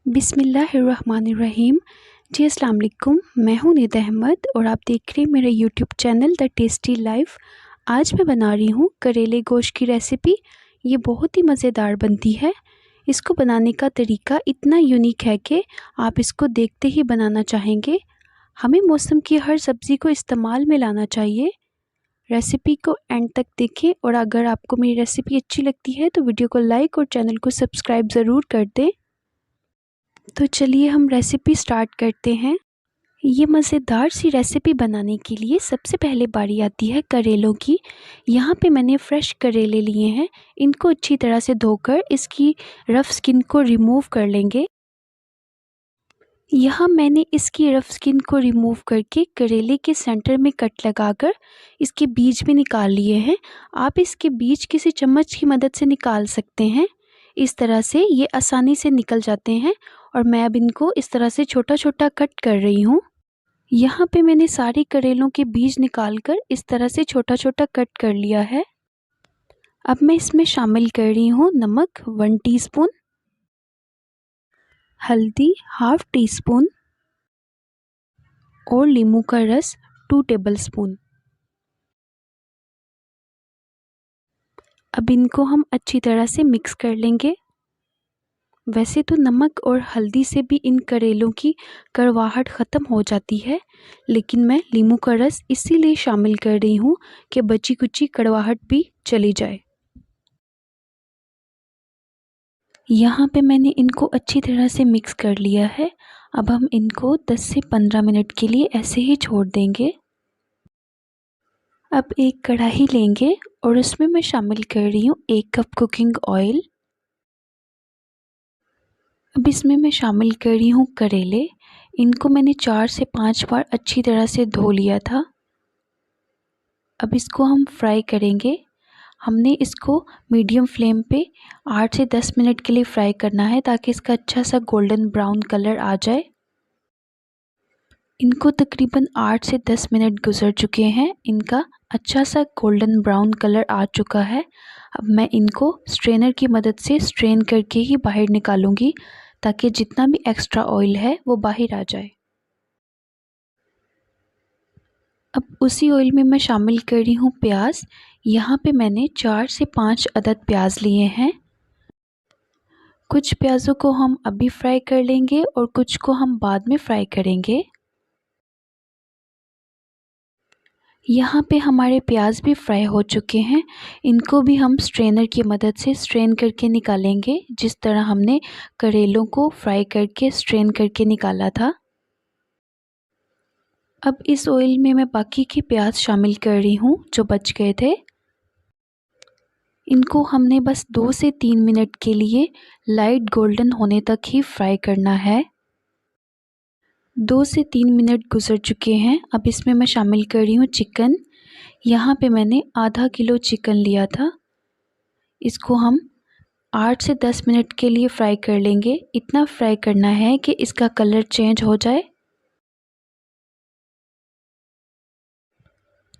बिस्मिल्लाहिर्रहमानिर्रहीम। जी अस्सलाम वालेकुम। मैं हूँ निद अहमद और आप देख रहे हैं मेरा YouTube channel the tasty life. आज मैं बना रही हूँ करेले गोश्त की रेसिपी। ये बहुत ही मज़ेदार बनती है। इसको बनाने का तरीका इतना यूनिक है कि आप इसको देखते ही बनाना चाहेंगे। हमें मौसम की हर सब्ज़ी को इस्तेमाल में लाना चाहिए। रेसिपी को एंड तक देखें और अगर आपको मेरी रेसिपी अच्छी लगती है तो वीडियो को लाइक और चैनल को सब्सक्राइब ज़रूर कर दें। तो चलिए हम रेसिपी स्टार्ट करते हैं। ये मज़ेदार सी रेसिपी बनाने के लिए सबसे पहले बारी आती है करेलों की। यहाँ पे मैंने फ़्रेश करेले लिए हैं। इनको अच्छी तरह से धोकर इसकी रफ़ स्किन को रिमूव कर लेंगे। यहाँ मैंने इसकी रफ़ स्किन को रिमूव करके करेले के सेंटर में कट लगाकर इसके बीज भी निकाल लिए हैं। आप इसके बीज किसी चम्मच की मदद से निकाल सकते हैं। इस तरह से ये आसानी से निकल जाते हैं और मैं अब इनको इस तरह से छोटा छोटा कट कर रही हूँ। यहाँ पे मैंने सारे करेलों के बीज निकालकर इस तरह से छोटा छोटा कट कर लिया है। अब मैं इसमें शामिल कर रही हूँ नमक 1 टीस्पून, हल्दी 1/2 टीस्पून और नींबू का रस 2 टेबलस्पून। अब इनको हम अच्छी तरह से मिक्स कर लेंगे। वैसे तो नमक और हल्दी से भी इन करेलों की कड़वाहट ख़त्म हो जाती है, लेकिन मैं नींबू का रस इसीलिए शामिल कर रही हूँ कि बची कुची कड़वाहट भी चली जाए। यहाँ पे मैंने इनको अच्छी तरह से मिक्स कर लिया है। अब हम इनको 10 से 15 मिनट के लिए ऐसे ही छोड़ देंगे। अब एक कढ़ाई लेंगे और उसमें मैं शामिल कर रही हूँ 1 कप कुकिंग ऑयल। अब इसमें मैं शामिल कर रही हूँ करेले। इनको मैंने 4 से 5 बार अच्छी तरह से धो लिया था। अब इसको हम फ्राई करेंगे। हमने इसको मीडियम फ्लेम पे 8 से 10 मिनट के लिए फ्राई करना है ताकि इसका अच्छा सा गोल्डन ब्राउन कलर आ जाए। इनको तकरीबन 8 से 10 मिनट गुजर चुके हैं। इनका अच्छा सा गोल्डन ब्राउन कलर आ चुका है। अब मैं इनको स्ट्रेनर की मदद से स्ट्रेन करके ही बाहर निकालूंगी ताकि जितना भी एक्स्ट्रा ऑयल है वो बाहर आ जाए। अब उसी ऑयल में मैं शामिल कर रही हूँ प्याज। यहाँ पे मैंने 4 से 5 अदद प्याज लिए हैं। कुछ प्याज़ों को हम अभी फ्राई कर लेंगे और कुछ को हम बाद में फ्राई करेंगे। यहाँ पे हमारे प्याज भी फ्राई हो चुके हैं। इनको भी हम स्ट्रेनर की मदद से स्ट्रेन करके निकालेंगे, जिस तरह हमने करेलों को फ्राई करके स्ट्रेन करके निकाला था। अब इस ऑयल में मैं बाकी के प्याज शामिल कर रही हूँ जो बच गए थे। इनको हमने बस 2 से 3 मिनट के लिए लाइट गोल्डन होने तक ही फ्राई करना है। 2 से 3 मिनट गुजर चुके हैं। अब इसमें मैं शामिल कर रही हूँ चिकन। यहाँ पे मैंने आधा किलो चिकन लिया था। इसको हम 8 से 10 मिनट के लिए फ्राई कर लेंगे। इतना फ्राई करना है कि इसका कलर चेंज हो जाए।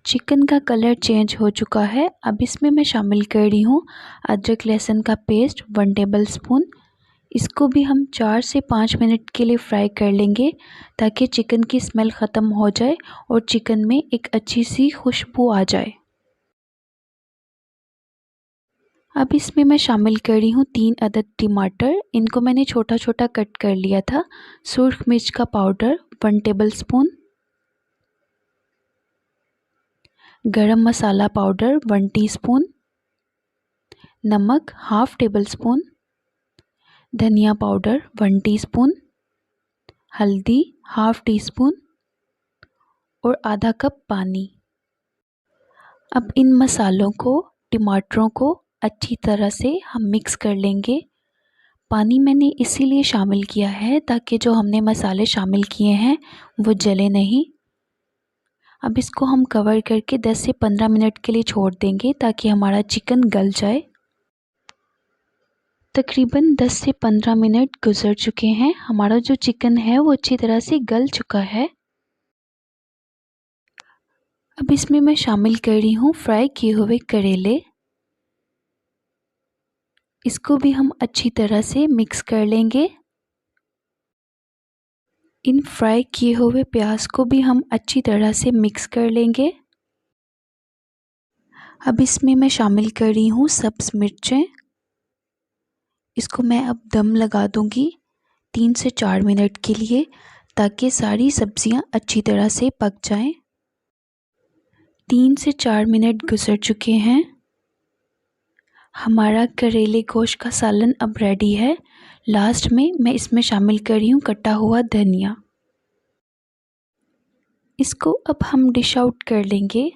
चिकन का कलर चेंज हो चुका है। अब इसमें मैं शामिल कर रही हूँ अदरक लहसुन का पेस्ट 1 टेबलस्पून। इसको भी हम 4 से 5 मिनट के लिए फ्राई कर लेंगे ताकि चिकन की स्मेल ख़त्म हो जाए और चिकन में एक अच्छी सी खुशबू आ जाए। अब इसमें मैं शामिल कर रही हूँ 3 अदद टमाटर। इनको मैंने छोटा छोटा कट कर लिया था। सुर्ख मिर्च का पाउडर 1 टेबलस्पून, गरम मसाला पाउडर 1 टीस्पून, नमक 1/2 टेबलस्पून, धनिया पाउडर 1 टीस्पून, हल्दी 1/2 टीस्पून और आधा कप पानी। अब इन मसालों को, टमाटरों को अच्छी तरह से हम मिक्स कर लेंगे। पानी मैंने इसीलिए शामिल किया है ताकि जो हमने मसाले शामिल किए हैं वो जले नहीं। अब इसको हम कवर करके 10 से 15 मिनट के लिए छोड़ देंगे ताकि हमारा चिकन गल जाए। तकरीबन 10 से 15 मिनट गुजर चुके हैं। हमारा जो चिकन है वो अच्छी तरह से गल चुका है। अब इसमें मैं शामिल कर रही हूँ फ्राई किए हुए करेले। इसको भी हम अच्छी तरह से मिक्स कर लेंगे। इन फ्राई किए हुए प्याज को भी हम अच्छी तरह से मिक्स कर लेंगे। अब इसमें मैं शामिल कर रही हूँ सब्ज़ मिर्चें। इसको मैं अब दम लगा दूँगी 3 से 4 मिनट के लिए, ताकि सारी सब्जियां अच्छी तरह से पक जाएं। 3 से 4 मिनट गुजर चुके हैं। हमारा करेले गोश्त का सालन अब रेडी है। लास्ट में मैं इसमें शामिल कर रही हूँ कटा हुआ धनिया। इसको अब हम डिश आउट कर लेंगे।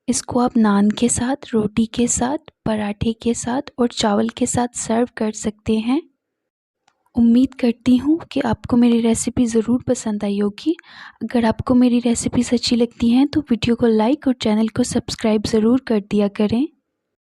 इसको आप नान के साथ, रोटी के साथ, पराठे के साथ और चावल के साथ सर्व कर सकते हैं। उम्मीद करती हूँ कि आपको मेरी रेसिपी ज़रूर पसंद आई होगी। अगर आपको मेरी रेसिपीज़ अच्छी लगती हैं तो वीडियो को लाइक और चैनल को सब्सक्राइब ज़रूर कर दिया करें।